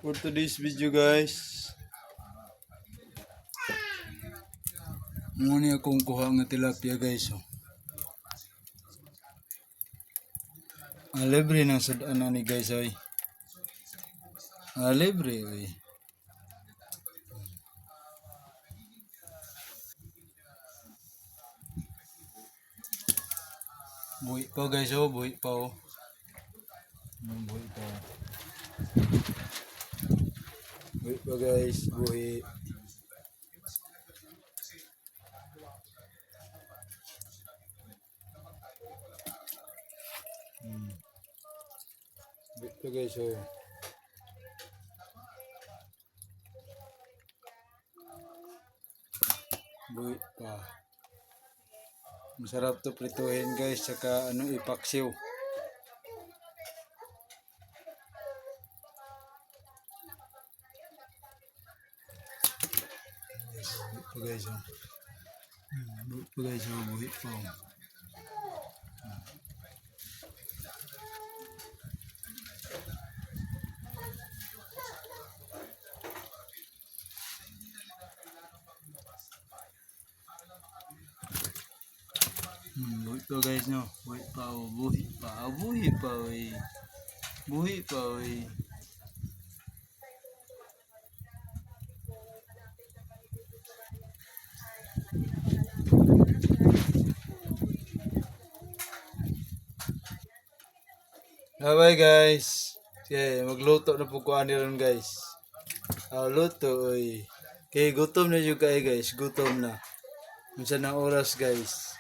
For today's video guys, muna akong kuha nga tilapia guys. Libre ng sudan na ni guys oy. Libre oy. Buhi pa guys buhi pa buhi pa. Buhi pa guys, buhi. Buhi pa guys buhi pa. Masarap to prituhin guys, saka ipaksiw. Buhi pa guys buhi pa. Buhi pa guys no, buhi pa buhi pa oy. Buhi pa oy. Bye guys. Okay, magluto na po ko ani ron guys. Luto oy. Okay, gutom na jud kay guys, gutom na. Unsa na oras guys?